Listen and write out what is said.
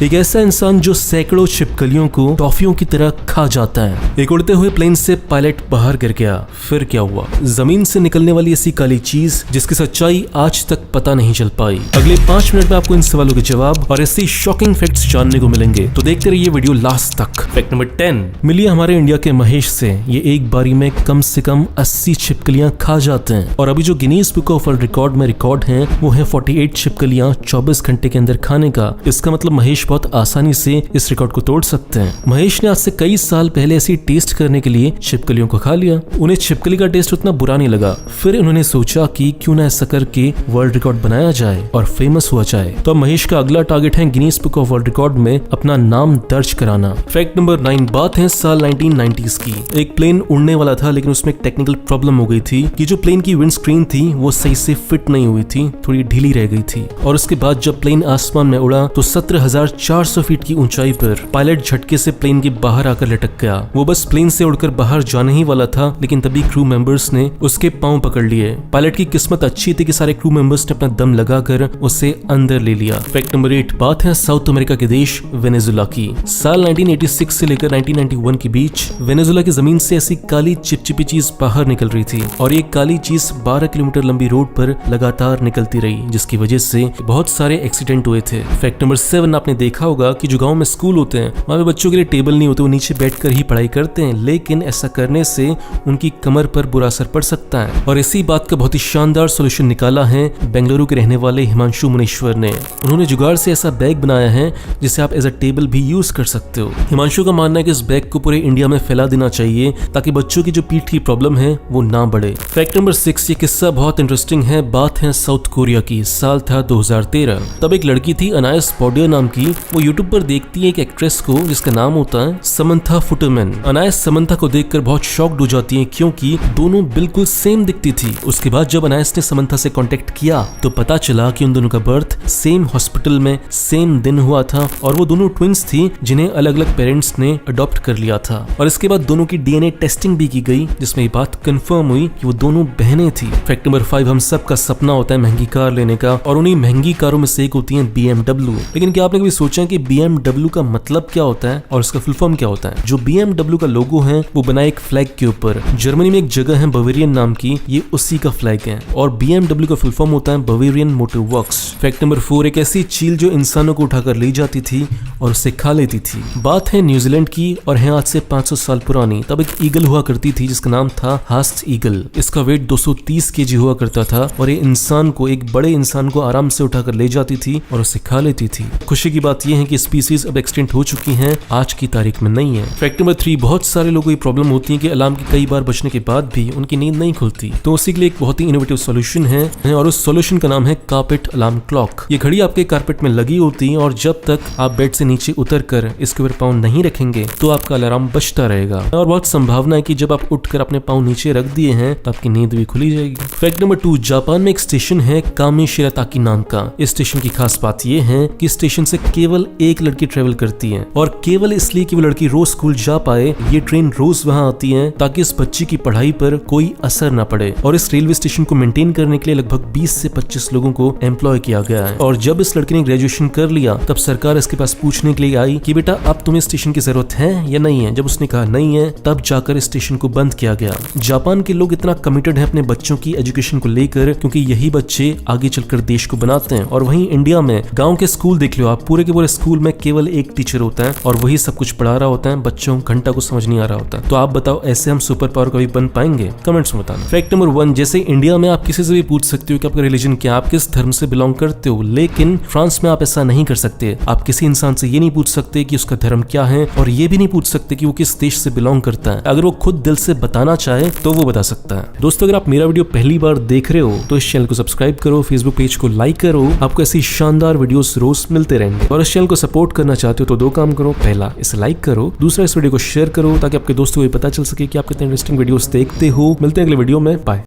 एक ऐसा इंसान जो सैकड़ों छिपकलियों को टॉफियों की तरह खा जाता है। एक उड़ते हुए प्लेन से पायलट बाहर गिर गया। फिर क्या हुआ? जमीन से निकलने वाली ऐसी काली चीज जिसकी सच्चाई आज तक पता नहीं चल पाई। अगले 5 मिनट में आपको इन सवालों के जवाब और ऐसे शॉकिंग फैक्ट्स जानने को मिलेंगे, तो देखते रहिए वीडियो लास्ट तक। फैक्ट नंबर 10 मिली हमारे इंडिया के महेश से। ये एक बारी में कम से कम 80 छिपकलियां खा जाते हैं और अभी जो Guinness book of world record में रिकॉर्ड है वो है 48 छिपकलियां 24 घंटे के अंदर खाने का। इसका मतलब महेश बहुत आसानी से इस रिकॉर्ड को तोड़ सकते हैं। महेश ने आज से कई साल पहले ऐसी टेस्ट करने के लिए छिपकलियों को खा लिया। उन्हें छिपकली का टेस्ट उतना बुरा नहीं लगा। फिर उन्होंने सोचा कि क्यों ना ऐसा करके वर्ल्ड रिकॉर्ड बनाया जाए और फेमस हुआ जाए। तो अब महेश का अगला टारगेट है Guinness book of world record में अपना नाम दर्ज कराना। फैक्ट नंबर 9 बात है साल 1990s की। एक प्लेन उड़ने वाला था लेकिन उसमें एक टेक्निकल प्रॉब्लम हो गई थी कि जो प्लेन की विंड स्क्रीन थी वो सही से फिट नहीं हुई थी, थोड़ी ढीली रह गई थी। और उसके बाद जब प्लेन आसमान में उड़ा तो 17,400 फीट की ऊंचाई पर पायलट झटके से प्लेन के बाहर आकर लटक गया। वो बस प्लेन से उड़कर बाहर जाने ही वाला था लेकिन तभी क्रू मेंबर्स ने उसके पांव पकड़ लिए। पायलट की किस्मत अच्छी थी कि सारे क्रू मेंबर्स ने अपना दम लगाकर उसे अंदर ले लिया। फैक्ट नंबर 8 बात है साउथ अमेरिका के देश वेनेजुला की। साल 1986 से लेकर 1991 के बीच वेनेजुला की जमीन से ऐसी काली चिपचिपी चीज बाहर निकल रही थी और ये काली चीज 12 किलोमीटर लंबी रोड पर लगातार निकलती रही, जिसकी वजह से बहुत सारे एक्सीडेंट हुए थे। फैक्ट नंबर 7 आपने देखा होगा कि जो गांव में स्कूल होते हैं वहां पे बच्चों के लिए टेबल नहीं होते, वो नीचे बैठकर ही पढ़ाई करते हैं, लेकिन ऐसा करने से उनकी कमर पर बुरा असर पड़ सकता है। और इसी बात का बहुत ही शानदार सोल्यूशन निकाला है बेंगलुरु के रहने वाले हिमांशु मुनीश्वर ने। उन्होंने जुगाड़ से ऐसा बैग बनाया है जिसे आप एज अ टेबल भी यूज कर सकते हो। हिमांशु का मानना है कि इस बैग को पूरे इंडिया में फैला देना चाहिए ताकि बच्चों की जो पीठ की प्रॉब्लम है वो ना बढ़े। फैक्ट नंबर 6 ये किस्सा बहुत इंटरेस्टिंग है। बात है साउथ कोरिया की। साल था 2013। तब एक लड़की थी अनायस पॉडियर नाम की। वो यूट्यूब पर देखती है एक एक्ट्रेस को जिसका नाम होता है समंथा फुटरमैन। अनायस समंथा को देखकर बहुत शॉक्ड हो जाती है क्योंकि दोनों बिल्कुल सेम दिखती थी। उसके बाद जब अनायस ने समंथा से कांटेक्ट किया तो पता चला कि उन दोनों का बर्थ सेम हॉस्पिटल में सेम दिन हुआ था और वो दोनों ट्विंस थी जिन्हें अलग अलग पेरेंट्स ने अडॉप्ट कर लिया था। और इसके बाद दोनों की डीएनए टेस्टिंग भी की गई जिसमें ये बात कंफर्म हुई कि वो दोनों बहनें थी। फैक्ट नंबर 5 हम सब का सपना होता है महंगी कार लेने का और उन्हीं महंगी कारों में से एक होती है BMW। लेकिन क्या आपने कभी सोचा कि BMW का मतलब क्या होता है और उसका फुल फॉर्म क्या होता है? जो BMW का लोगो है वो बना एक फ्लैग के ऊपर। जर्मनी में एक जगह है बवेरियन नाम की, ये उसी का फ्लैग है और BMW का फुल फॉर्म होता है Bavarian motor works. Fact number 4 एक ऐसी चील जो इंसानों को उठाकर ले जाती थी और उसे खा लेती थी। बात है न्यूजीलैंड की और है आज से 500 साल पुरानी। तब एक ईगल हुआ करती थी जिसका नाम था हास्ट ईगल। इसका वेट 230 kg हुआ करता था और ये इंसान को, एक बड़े इंसान को आराम से उठाकर ले जाती थी और उसे खा लेती थी। खुशी की बात यह है कि स्पीसीज अब एक्सटिंक्ट हो चुकी हैं, आज की तारीख में नहीं है। फैक्ट नंबर 3 बहुत सारे लोगों की प्रॉब्लम होती है कि अलार्म की कई बार बजने के बाद भी उनकी नींद नहीं खुलती, तो उसी के लिए एक बहुत ही इनोवेटिव सॉल्यूशन है और उस सॉल्यूशन का नाम है कारपेट अलार्म क्लॉक। ये घड़ी आपके कारपेट में लगी होती है और जब तक आप बेड से नीचे उतर कर इसके ऊपर पाँव नहीं रखेंगे तो आपका अलार्म बजता रहेगा और बहुत संभावना है कि जब आप उठकर अपने पाँव नीचे रख दिए हैं तो आपकी नींद भी खुली जाएगी। फैक्ट नंबर 2 जापान में एक स्टेशन है कामी शिराताकी नाम का। इस स्टेशन की खास बात यह है कि स्टेशन से केवल एक लड़की ट्रेवल करती है और केवल इसलिए कि वो लड़की रोज स्कूल जा पाए। ये ट्रेन रोज वहां आती है ताकि इस बच्ची की पढ़ाई पर कोई असर न पड़े और इस रेलवे स्टेशन को मेंटेन करने के लिए लगभग 20 से 25 लोगों को एम्प्लॉय किया गया है। और जब इस लड़की ने ग्रेजुएशन कर लिया तब सरकार इसके पास पूछने के लिए आई कि बेटा अब तुम्हें स्टेशन की जरूरत है या नहीं है। जब उसने कहा नहीं है तब जाकर इस स्टेशन को बंद किया गया। जापान के लोग इतना कमिटेड है अपने बच्चों की एजुकेशन को लेकर क्योंकि यही बच्चे आगे चलकर देश को बनाते हैं। और वहीं इंडिया में गांव के स्कूल देख लो आप, पूरे के पूरे स्कूल में केवल एक टीचर होता है और वही सब कुछ पढ़ा रहा होता है, बच्चों घंटा को समझ नहीं आ रहा होता। तो आप बताओ ऐसे हम सुपर पावर कभी बन पाएंगे? कमेंट्स में बताना। फैक्ट नंबर 1 जैसे इंडिया में आप किसी से भी पूछ सकते हो कि आपका रिलीजन क्या, आप किस धर्म से बिलोंग करते हो, लेकिन फ्रांस में आप ऐसा नहीं कर सकते। आप किसी इंसान से ये नहीं पूछ सकते कि उसका धर्म क्या है और ये भी नहीं पूछ सकते कि वो किस देश से बिलोंग करता है। अगर वो खुद दिल से बताना चाहे तो वो बता सकता है। दोस्तों अगर आप मेरा वीडियो पहली बार देख रहे हो तो इस चैनल को सब्सक्राइब करो, फेसबुक पेज को लाइक करो, आपको ऐसी शानदार वीडियोस रोज मिलते रहेंगे। और इस चैनल को सपोर्ट करना चाहते हो तो 2 काम करो, पहला इसे लाइक करो, दूसरा इस वीडियो को शेयर करो ताकि आपके दोस्तों को पता चल सके कि आप कितने इंटरेस्टिंग वीडियोस देखते हो। मिलते हैं अगले वीडियो में, बाय।